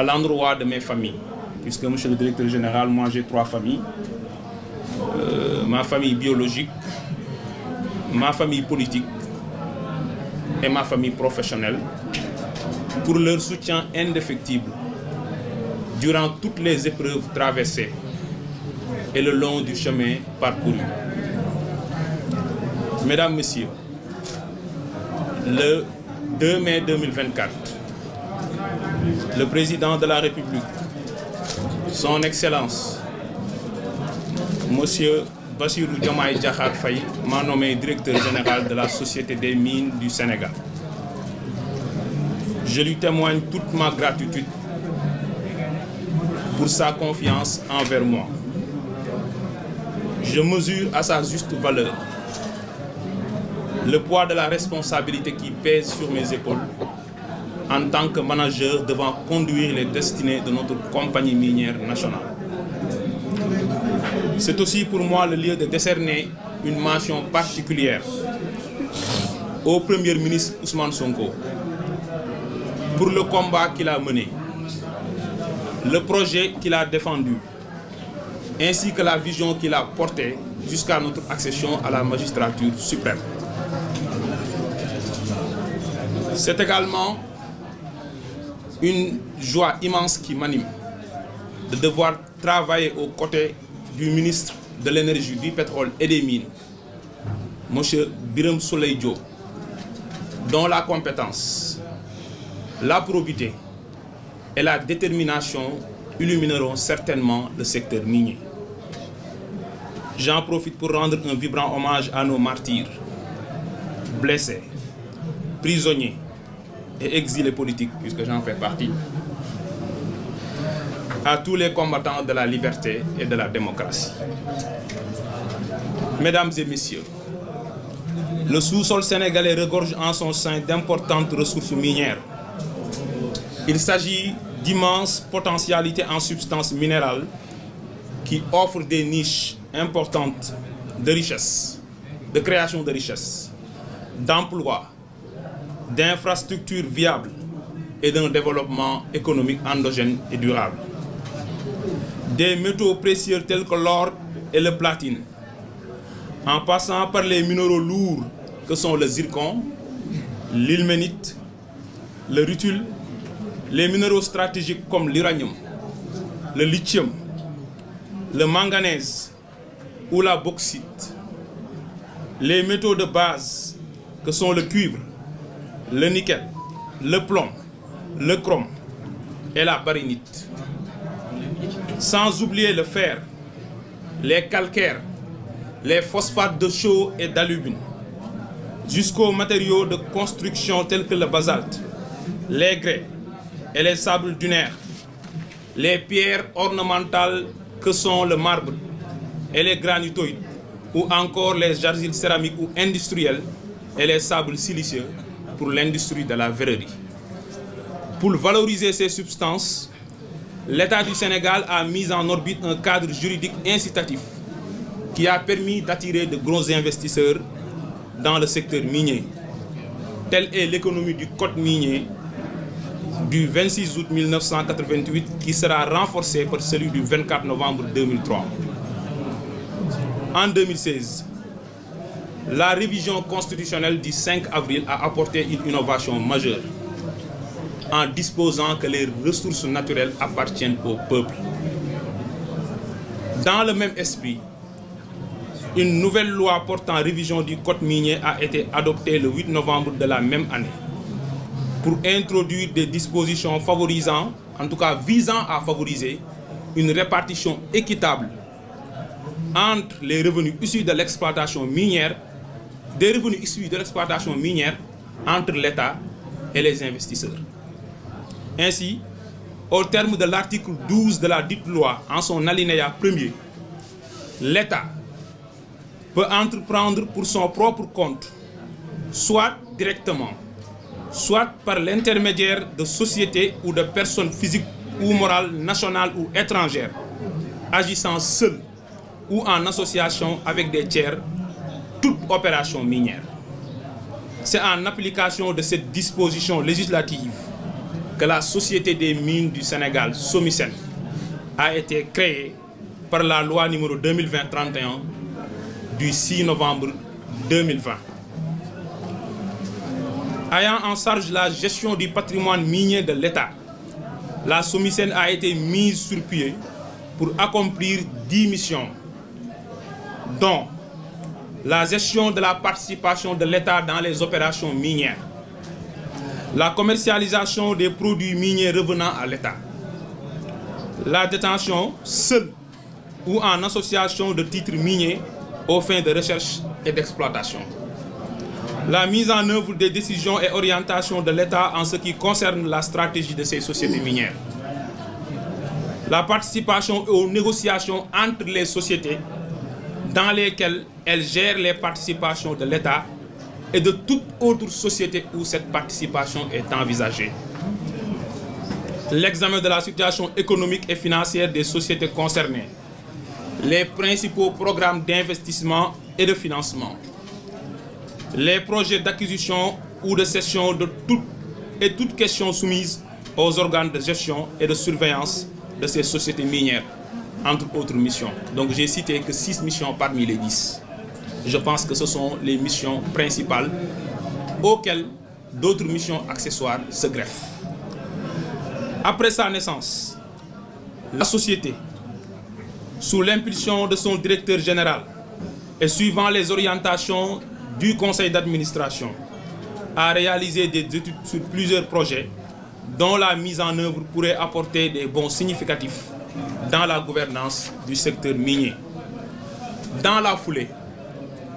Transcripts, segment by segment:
à l'endroit de mes familles, puisque, monsieur le directeur général, moi j'ai 3 familles. Ma famille biologique, ma famille politique et ma famille professionnelle, pour leur soutien indéfectible durant toutes les épreuves traversées et le long du chemin parcouru. Mesdames, Messieurs, le 2 mai 2024, le président de la République, son Excellence, Monsieur Bassirou Diomaye Diakhar Faye, m'a nommé directeur général de la Société des mines du Sénégal. Je lui témoigne toute ma gratitude pour sa confiance envers moi. Je mesure à sa juste valeur le poids de la responsabilité qui pèse sur mes épaules en tant que manager devant conduire les destinées de notre compagnie minière nationale. C'est aussi pour moi le lieu de décerner une mention particulière au Premier ministre Ousmane Sonko pour le combat qu'il a mené, le projet qu'il a défendu, ainsi que la vision qu'il a portée jusqu'à notre accession à la magistrature suprême. C'est également une joie immense qui m'anime de devoir travailler aux côtés du ministre de l'Énergie, du Pétrole et des Mines, M. Birame Souleye Diop, dont la compétence, la probité et la détermination illumineront certainement le secteur minier. J'en profite pour rendre un vibrant hommage à nos martyrs, blessés, prisonniers et exilés politiques, puisque j'en fais partie, à tous les combattants de la liberté et de la démocratie. Mesdames et messieurs, le sous-sol sénégalais regorge en son sein d'importantes ressources minières. Il s'agit d'immenses potentialités en substances minérales qui offrent des niches importantes de richesse, de création de richesse, d'emplois, d'infrastructures viables et d'un développement économique endogène et durable. Des métaux précieux tels que l'or et le platine, en passant par les minéraux lourds que sont le zircon, l'ilménite, le rutile, les minéraux stratégiques comme l'uranium, le lithium, le manganèse ou la bauxite, les métaux de base que sont le cuivre, le nickel, le plomb, le chrome et la baryonite. Sans oublier le fer, les calcaires, les phosphates de chaux et d'alumine, jusqu'aux matériaux de construction tels que le basalte, les grès et les sables dunaires, les pierres ornementales que sont le marbre et les granitoïdes, ou encore les argiles céramiques ou industrielles et les sables siliceux pour l'industrie de la verrerie. Pour valoriser ces substances, l'État du Sénégal a mis en orbite un cadre juridique incitatif qui a permis d'attirer de gros investisseurs dans le secteur minier. Telle est l'économie du code minier du 26 août 1988 qui sera renforcée par celui du 24 novembre 2003. En 2016, la révision constitutionnelle du 5 avril a apporté une innovation majeure en disposant que les ressources naturelles appartiennent au peuple. Dans le même esprit, une nouvelle loi portant révision du code minier a été adoptée le 8 novembre de la même année pour introduire des dispositions favorisant, en tout cas visant à favoriser, une répartition équitable entre les revenus issus de l'exploitation minière, entre l'État et les investisseurs. Ainsi, au terme de l'article 12 de la dite loi, en son alinéa 1er, l'État peut entreprendre pour son propre compte, soit directement, soit par l'intermédiaire de sociétés ou de personnes physiques ou morales nationales ou étrangères, agissant seules ou en association avec des tiers, toute opération minière. C'est en application de cette disposition législative que la Société des mines du Sénégal, SOMISEN, a été créée par la loi numéro 2020-31 du 6 novembre 2020. Ayant en charge la gestion du patrimoine minier de l'État, la SOMISEN a été mise sur pied pour accomplir 10 missions, dont la gestion de la participation de l'État dans les opérations minières, la commercialisation des produits miniers revenant à l'État, la détention seule ou en association de titres miniers aux fins de recherche et d'exploitation, la mise en œuvre des décisions et orientations de l'État en ce qui concerne la stratégie de ces sociétés minières, la participation aux négociations entre les sociétés dans lesquelles elles gèrent les participations de l'État et de toute autre société où cette participation est envisagée, l'examen de la situation économique et financière des sociétés concernées, les principaux programmes d'investissement et de financement, les projets d'acquisition ou de cession de toute question soumise aux organes de gestion et de surveillance de ces sociétés minières, entre autres missions. Donc j'ai cité que 6 missions parmi les 10. Je pense que ce sont les missions principales auxquelles d'autres missions accessoires se greffent. Après sa naissance, la société, sous l'impulsion de son directeur général et suivant les orientations du conseil d'administration, a réalisé des études sur plusieurs projets dont la mise en œuvre pourrait apporter des bons significatifs dans la gouvernance du secteur minier. Dans la foulée,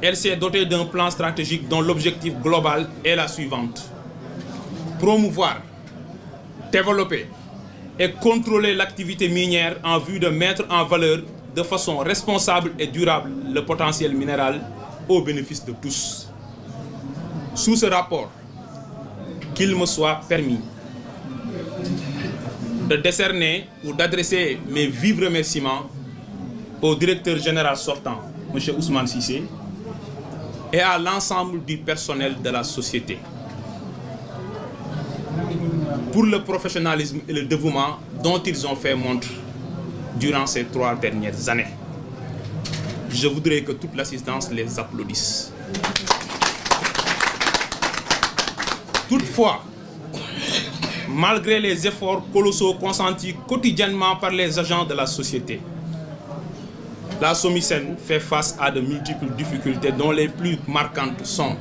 elle s'est dotée d'un plan stratégique dont l'objectif global est la suivante: promouvoir, développer et contrôler l'activité minière en vue de mettre en valeur de façon responsable et durable le potentiel minéral au bénéfice de tous. Sous ce rapport, qu'il me soit permis de décerner ou d'adresser mes vifs remerciements au directeur général sortant, M. Ousmane Cissé, et à l'ensemble du personnel de la société pour le professionnalisme et le dévouement dont ils ont fait montre durant ces 3 dernières années. Je voudrais que toute l'assistance les applaudisse. Toutefois, malgré les efforts colossaux consentis quotidiennement par les agents de la société, la SOMISEN fait face à de multiples difficultés dont les plus marquantes sont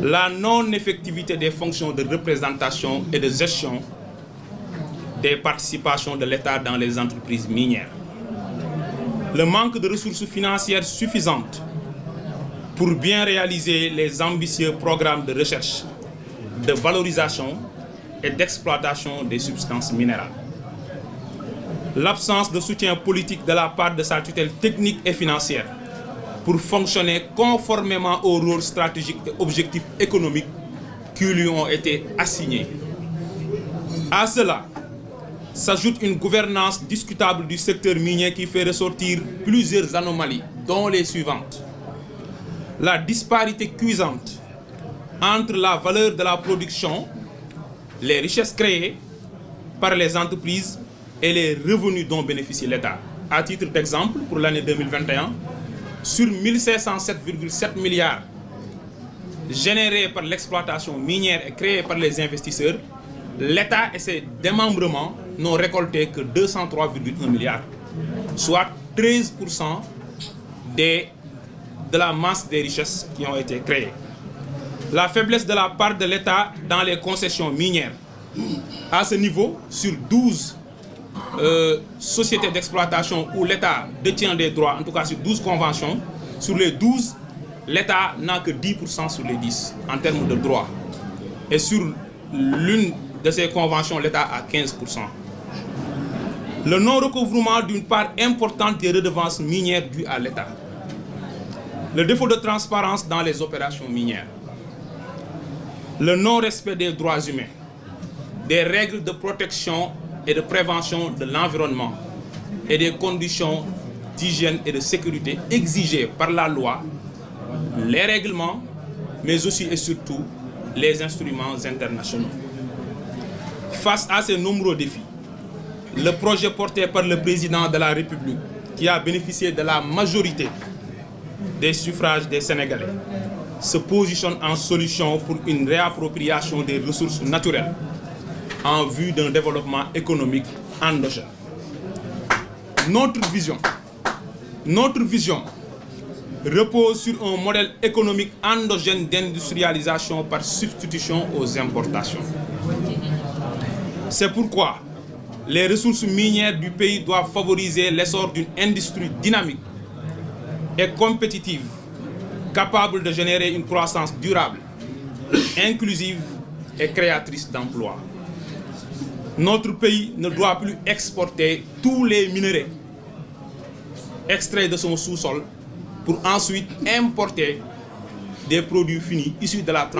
la non-effectivité des fonctions de représentation et de gestion des participations de l'État dans les entreprises minières, le manque de ressources financières suffisantes pour bien réaliser les ambitieux programmes de recherche, de valorisation et d'exploitation des substances minérales, l'absence de soutien politique de la part de sa tutelle technique et financière pour fonctionner conformément aux rôles stratégiques et objectifs économiques qui lui ont été assignés. À cela s'ajoute une gouvernance discutable du secteur minier qui fait ressortir plusieurs anomalies, dont les suivantes: la disparité cuisante entre la valeur de la production, les richesses créées par les entreprises et les revenus dont bénéficie l'État. À titre d'exemple, pour l'année 2021, sur 1507,7 milliards générés par l'exploitation minière et créés par les investisseurs, l'État et ses démembrements n'ont récolté que 203,1 milliards, soit 13% de la masse des richesses qui ont été créées. La faiblesse de la part de l'État dans les concessions minières. À ce niveau, sur 12 sociétés d'exploitation où l'État détient des droits, en tout cas sur 12 conventions, sur les 12, l'État n'a que 10% sur les 10 en termes de droits. Et sur l'une de ces conventions, l'État a 15%. Le non-recouvrement d'une part importante des redevances minières dues à l'État. Le défaut de transparence dans les opérations minières. Le non-respect des droits humains, des règles de protection et de prévention de l'environnement et des conditions d'hygiène et de sécurité exigées par la loi, les règlements, mais aussi et surtout les instruments internationaux. Face à ces nombreux défis, le projet porté par le président de la République, qui a bénéficié de la majorité des suffrages des Sénégalais, se positionne en solution pour une réappropriation des ressources naturelles en vue d'un développement économique endogène. Notre vision repose sur un modèle économique endogène d'industrialisation par substitution aux importations. C'est pourquoi les ressources minières du pays doivent favoriser l'essor d'une industrie dynamique et compétitive, capable de générer une croissance durable, inclusive et créatrice d'emplois. Notre pays ne doit plus exporter tous les minerais extraits de son sous-sol pour ensuite importer des produits finis issus de la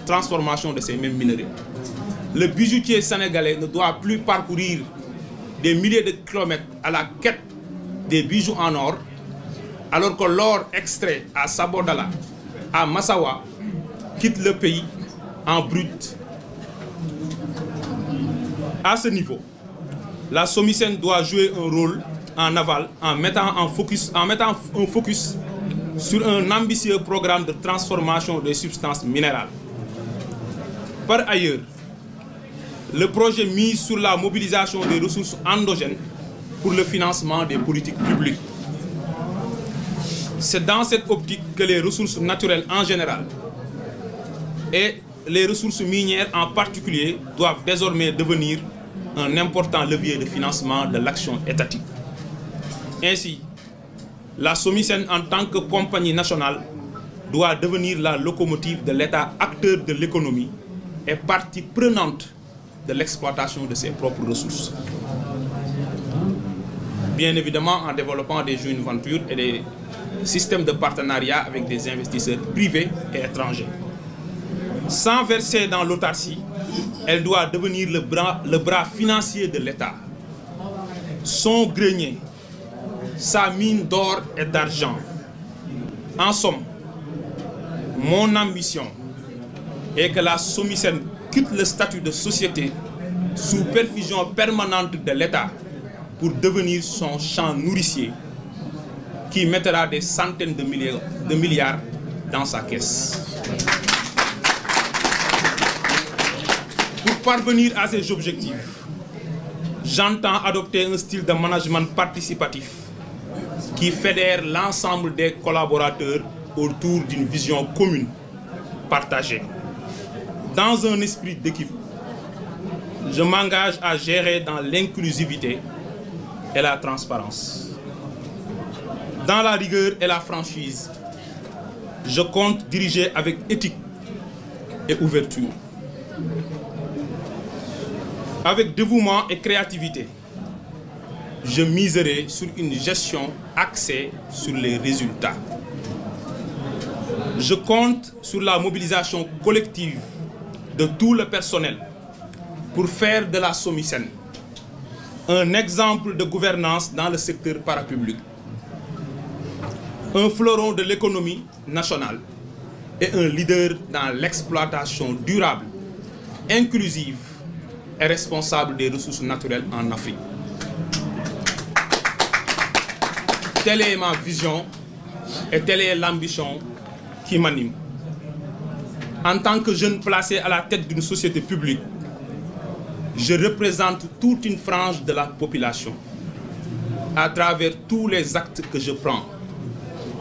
transformation de ces mêmes minerais. Le bijoutier sénégalais ne doit plus parcourir des milliers de kilomètres à la quête des bijoux en or, alors que l'or extrait à Sabodala, à Massawa, quitte le pays en brut. À ce niveau, la SOMISEN doit jouer un rôle en aval en mettant un focus sur un ambitieux programme de transformation des substances minérales. Par ailleurs, le projet mise sur la mobilisation des ressources endogènes pour le financement des politiques publiques. C'est dans cette optique que les ressources naturelles en général et les ressources minières en particulier doivent désormais devenir un important levier de financement de l'action étatique. Ainsi, la SOMISEN en tant que compagnie nationale doit devenir la locomotive de l'État, acteur de l'économie et partie prenante de l'exploitation de ses propres ressources. Bien évidemment en développant des joint ventures et des systèmes de partenariat avec des investisseurs privés et étrangers. Sans verser dans l'autarcie, elle doit devenir le bras financier de l'État. Son grenier, sa mine d'or et d'argent. En somme, mon ambition est que la SOMISEN quitte le statut de société sous perfusion permanente de l'État pour devenir son champ nourricier qui mettra des centaines de milliards dans sa caisse. Pour parvenir à ces objectifs, j'entends adopter un style de management participatif qui fédère l'ensemble des collaborateurs autour d'une vision commune, partagée. Dans un esprit d'équipe, je m'engage à gérer dans l'inclusivité et la transparence. Dans la rigueur et la franchise, je compte diriger avec éthique et ouverture. Avec dévouement et créativité, je miserai sur une gestion axée sur les résultats. Je compte sur la mobilisation collective de tout le personnel pour faire de la SOMISEN un exemple de gouvernance dans le secteur parapublic, un fleuron de l'économie nationale et un leader dans l'exploitation durable, inclusive et responsable des ressources naturelles en Afrique. Telle est ma vision et telle est l'ambition qui m'anime. En tant que jeune placé à la tête d'une société publique, je représente toute une frange de la population à travers tous les actes que je prends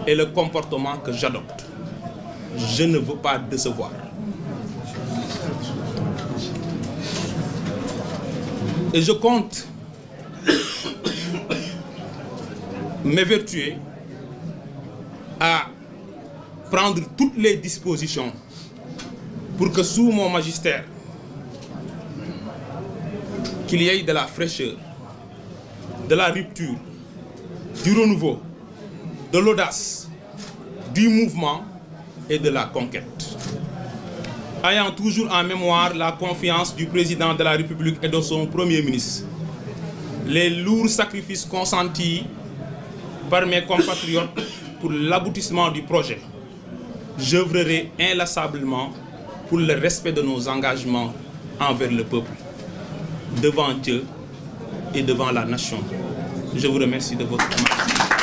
et le comportement que j'adopte. Je ne veux pas décevoir. Et je compte m'évertuer à prendre toutes les dispositions pour que sous mon magistère, qu'il y ait de la fraîcheur, de la rupture, du renouveau, de l'audace, du mouvement et de la conquête. Ayant toujours en mémoire la confiance du président de la République et de son Premier ministre, les lourds sacrifices consentis par mes compatriotes pour l'aboutissement du projet, j'œuvrerai inlassablement pour le respect de nos engagements envers le peuple. devant Dieu et devant la nation. Je vous remercie de votre attention.